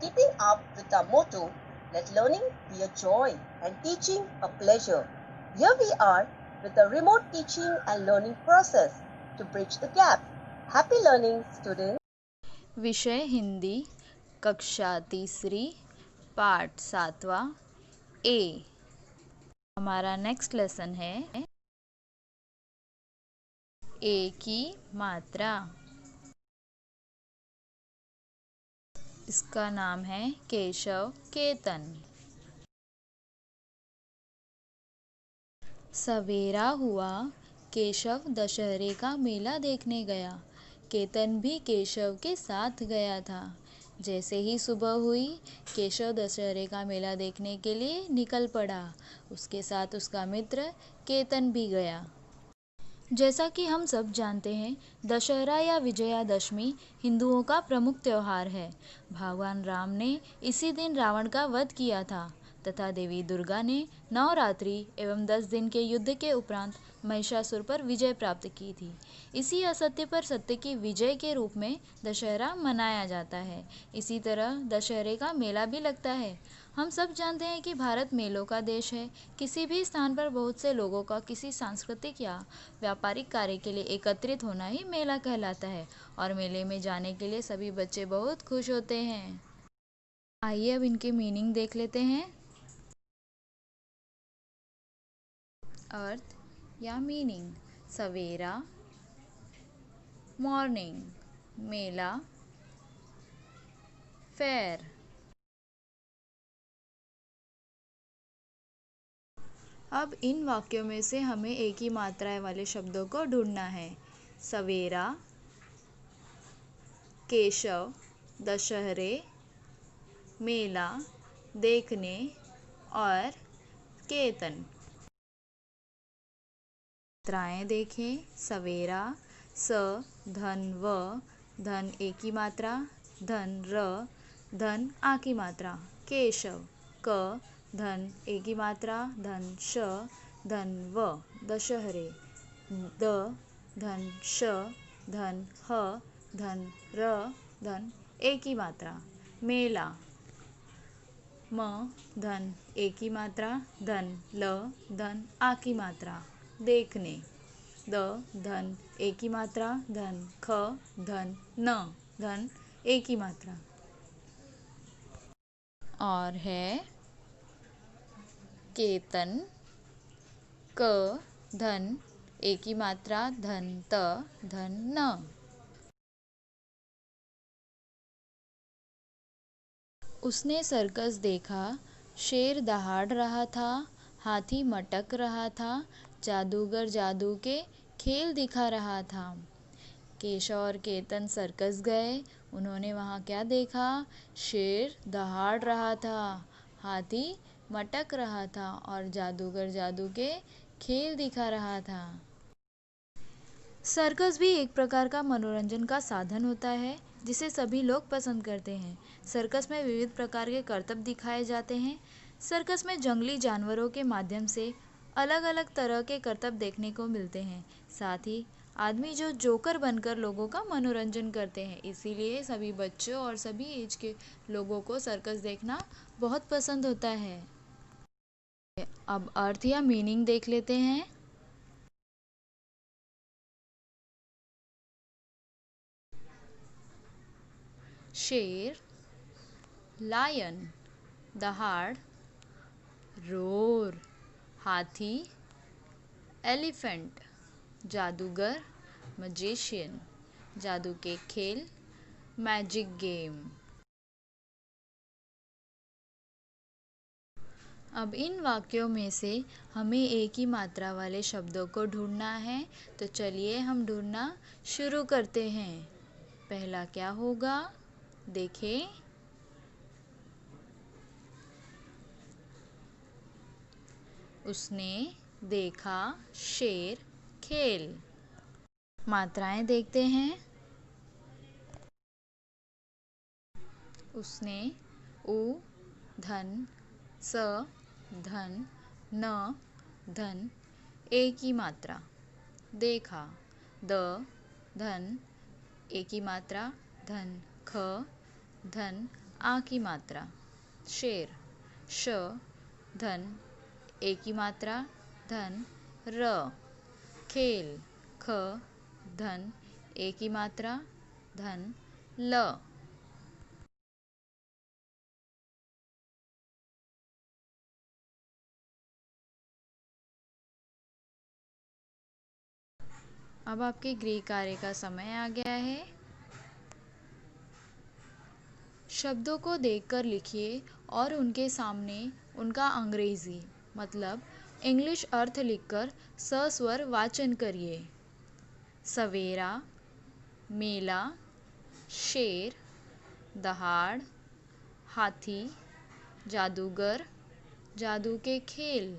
keeping up with our motto, let learning be a joy and teaching a pleasure. Here we are with the remote teaching and learning process to bridge the gap. Happy learning, students. विषय हिंदी, कक्षा तीसरी, पाठ 7वां ए। हमारा next lesson है ए की मात्रा। इसका नाम है केशव केतन। सवेरा हुआ, केशव दशहरे का मेला देखने गया। केतन भी केशव के साथ गया था। जैसे ही सुबह हुई, केशव दशहरे का मेला देखने के लिए निकल पड़ा। उसके साथ उसका मित्र केतन भी गया। जैसा कि हम सब जानते हैं, दशहरा या विजयादशमी हिंदुओं का प्रमुख त्योहार है। भगवान राम ने इसी दिन रावण का वध किया था तथा देवी दुर्गा ने नवरात्रि एवं 10 दिन के युद्ध के उपरांत महिषासुर पर विजय प्राप्त की थी। इसी असत्य पर सत्य की विजय के रूप में दशहरा मनाया जाता है। इसी तरह दशहरे का मेला भी लगता है। हम सब जानते हैं कि भारत मेलों का देश है। किसी भी स्थान पर बहुत से लोगों का किसी सांस्कृतिक या व्यापारिक कार्य के लिए एकत्रित होना ही मेला कहलाता है और मेले में जाने के लिए सभी बच्चे बहुत खुश होते हैं। आइए अब इनके मीनिंग देख लेते हैं। अर्थ या मीनिंग: सवेरा मॉर्निंग, मेला फेयर। अब इन वाक्यों में से हमें एक ही मात्राएं वाले शब्दों को ढूंढना है। सवेरा, केशव, दशहरे, मेला, देखने और केतन। मात्राएं देखें। सवेरा, स धन व, धन एक की मात्रा, धन र, धन आ की मात्रा। केशव, क धन एक की मात्रा, धन श, धन व। दशहरे, द धन श, धन ह, धन र, धन एक की मात्रा। मेला, म धन एक की मात्रा, धन ल, धन आ की मात्रा। देखने, द धन एक की मात्रा, धन ख, धन न, धन एक की मात्रा। और है केतन, क धन एक की मात्रा, धन त, धन न। उसने सर्कस देखा, शेर दहाड़ रहा था, हाथी मटक रहा था, जादूगर जादू के खेल दिखा रहा था। केशव और केतन सर्कस गए। उन्होंने वहाँ क्या देखा? शेर दहाड़ रहा था, हाथी मटक रहा था और जादूगर जादू के खेल दिखा रहा था। सर्कस भी एक प्रकार का मनोरंजन का साधन होता है जिसे सभी लोग पसंद करते हैं। सर्कस में विविध प्रकार के करतब दिखाए जाते हैं। सर्कस में जंगली जानवरों के माध्यम से अलग अलग तरह के करतब देखने को मिलते हैं। साथ ही आदमी जो जोकर बनकर लोगों का मनोरंजन करते हैं। इसीलिए सभी बच्चों और सभी एज के लोगों को सर्कस देखना बहुत पसंद होता है। अब अर्थ या मीनिंग देख लेते हैं। शेर, लायन, दहाड़, रोर, हाथी, एलिफेंट, जादूगर, मजिशियन, जादू के खेल, मैजिक गेम। अब इन वाक्यों में से हमें एक ही मात्रा वाले शब्दों को ढूंढना है। तो चलिए हम ढूंढना शुरू करते हैं। पहला क्या होगा, देखें। उसने देखा शेर खेल। मात्राएं देखते हैं। उसने उ धन स धन न धन एक की मात्रा देखा। द धन एक की मात्रा, धन ख, धन आ की मात्रा, शेर, श, धन, ए की मात्रा, धन, र, खेल, ख, धन, ए की मात्रा, धन, ल। अब आपके गृह कार्य का समय आ गया है। शब्दों को देखकर लिखिए और उनके सामने उनका अंग्रेजी मतलब इंग्लिश अर्थ लिखकर सस्वर वाचन करिए। सवेरा, मेला, शेर, दहाड़, हाथी, जादूगर, जादू के खेल।